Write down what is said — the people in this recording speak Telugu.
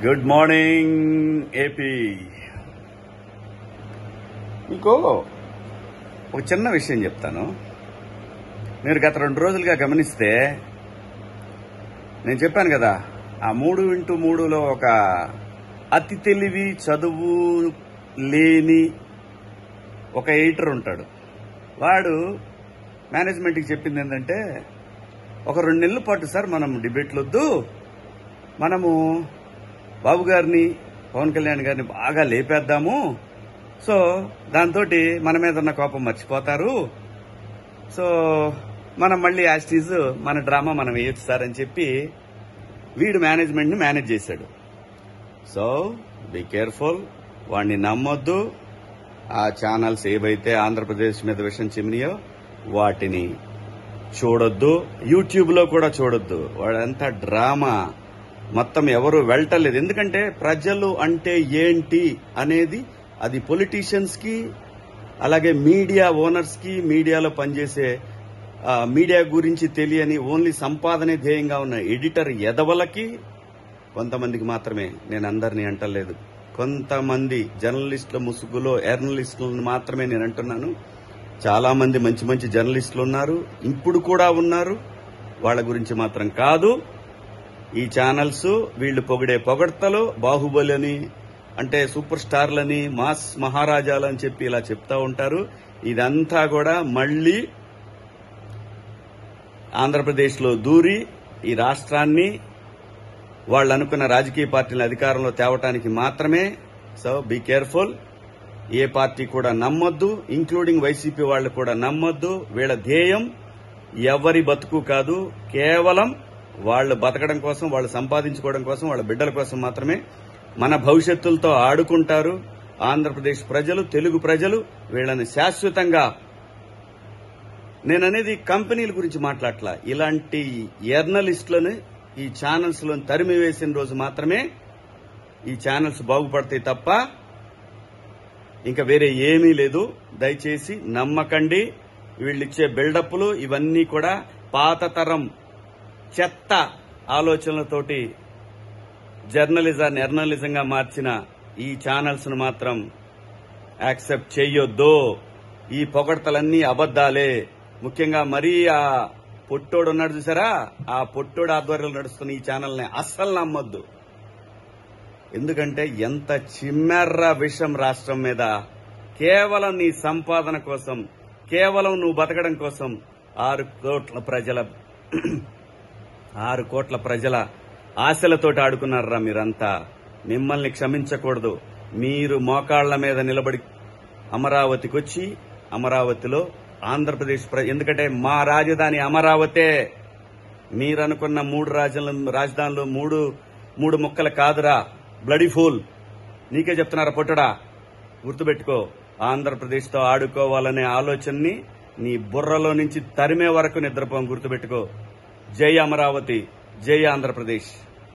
Good morning AP. మీకు ఒక చిన్న విషయం చెప్తాను. మీరు గత 2 రోజులుగా గమనిస్తే నేను చెప్పాను కదా, ఆ 3x3లో ఒక అతి తెలివి చదువు లేని ఒక ఎడిటర్ ఉంటాడు. వాడు మేనేజ్మెంట్కి చెప్పింది ఏంటంటే, ఒక 2 నెలల పాటు సార్ మనం డిబేట్లు వద్దు, మనము బాబు గారిని పవన్ కళ్యాణ్ గారిని బాగా లేపేద్దాము, సో దాంతో మన మీద ఉన్న కోపం మర్చిపోతారు, సో మనం మళ్ళీ యాస్టీజ్ మన డ్రామా మనం వేయొచ్చు సార్ అని చెప్పి వీడు మేనేజ్మెంట్ని మేనేజ్ చేశాడు. సో బీ కేర్ఫుల్, వాడిని నమ్మొద్దు. ఆ ఛానల్స్ ఏవైతే ఆంధ్రప్రదేశ్ మీద విషయం చిమ్మినాయో వాటిని చూడొద్దు, యూట్యూబ్లో కూడా చూడొద్దు. వాడంతా డ్రామా, మొత్తం ఎవరు వెళ్ళటలేదు. ఎందుకంటే ప్రజలు అంటే ఏంటి అనేది అది పొలిటీషియన్స్ కి, అలాగే మీడియా ఓనర్స్ కి, మీడియాలో పనిచేసే మీడియా గురించి తెలియని ఓన్లీ సంపాదనే ధ్యేయంగా ఉన్న ఎడిటర్ ఎదవలకి కొంతమందికి మాత్రమే, నేను అందరినీ అంటలేదు, కొంతమంది జర్నలిస్టుల ముసుగులో ఎర్నలిస్టులను మాత్రమే నేను అంటున్నాను. చాలా మంది మంచి మంచి జర్నలిస్టులు ఉన్నారు, ఇప్పుడు కూడా ఉన్నారు, వాళ్ళ గురించి మాత్రం కాదు. ఈ ఛానల్స్ వీళ్లు పొగిడే పొగడ్తలు, బాహుబలి అంటే సూపర్ స్టార్లని, మాస్ మహారాజాలు అని చెప్పి ఇలా చెప్తా ఉంటారు. ఇదంతా కూడా మళ్లీ ఆంధ్రప్రదేశ్లో దూరి ఈ రాష్ట్రాన్ని వాళ్ళు అనుకున్న రాజకీయ పార్టీల అధికారంలో తేవటానికి మాత్రమే. So be careful. ఏ పార్టీ కూడా నమ్మొద్దు, ఇంక్లూడింగ్ వైసీపీ వాళ్ళు కూడా నమ్మొద్దు. వీళ్ళ ధ్యేయం ఎవరి బతుకు కాదు, కేవలం వాళ్ళు బతకడం కోసం, వాళ్ళు సంపాదించుకోవడం కోసం, వాళ్ళ బిడ్డల కోసం మాత్రమే. మన భవిష్యత్తులతో ఆడుకుంటారు. ఆంధ్రప్రదేశ్ ప్రజలు, తెలుగు ప్రజలు వీళ్ళని శాశ్వతంగా, నేననేది కంపెనీల గురించి మాట్లాడట్లా, ఇలాంటి జర్నలిస్టులను ఈ ఛానల్స్ లో తరిమి వేసిన రోజు మాత్రమే ఈ ఛానల్స్ బాగుపడతాయి తప్ప ఇంకా వేరే ఏమీ లేదు. దయచేసి నమ్మకండి. వీళ్ళిచ్చే బిల్డప్లు ఇవన్నీ కూడా పాత తరం చెత్త ఆలోచనలతోటి జర్నలిజాన్ని ఎర్నలిజంగా మార్చిన ఈ ఛానల్స్ ను మాత్రం యాక్సెప్ట్ చెయ్యొద్దు. ఈ పొగడ్తలన్నీ అబద్దాలే. ముఖ్యంగా మరీ ఆ పొట్టోడు ఉన్నాడు చూసారా, ఆ పొట్టోడు ఆధ్వర్యంలో నడుస్తున్న ఈ ఛానల్ని అస్సలు నమ్మొద్దు. ఎందుకంటే ఎంత చిమ్మెర్ర విషం రాష్ట్రం మీద, కేవలం నీ సంపాదన కోసం, కేవలం నువ్వు బతకడం కోసం 6 కోట్ల ప్రజల ఆశలతోటి ఆడుకున్నారా మీరంతా. మిమ్మల్ని క్షమించకూడదు. మీరు మోకాళ్ల మీద నిలబడి అమరావతికి వచ్చి, అమరావతిలో ఆంధ్రప్రదేశ్ ఎందుకంటే మా రాజధాని అమరావతే. మీరనుకున్న 3 రాజధానులు 3 ముక్కలు కాదురా, బ్లడీ ఫూల్. నీకే చెప్తున్నారా పొట్టడా, గుర్తుపెట్టుకో. ఆంధ్రప్రదేశ్తో ఆడుకోవాలనే ఆలోచనని నీ బుర్రలో నుంచి తరిమే వరకు నిద్రపోం, గుర్తుపెట్టుకో. జై అమరావతి, జై ఆంధ్రప్రదేశ్.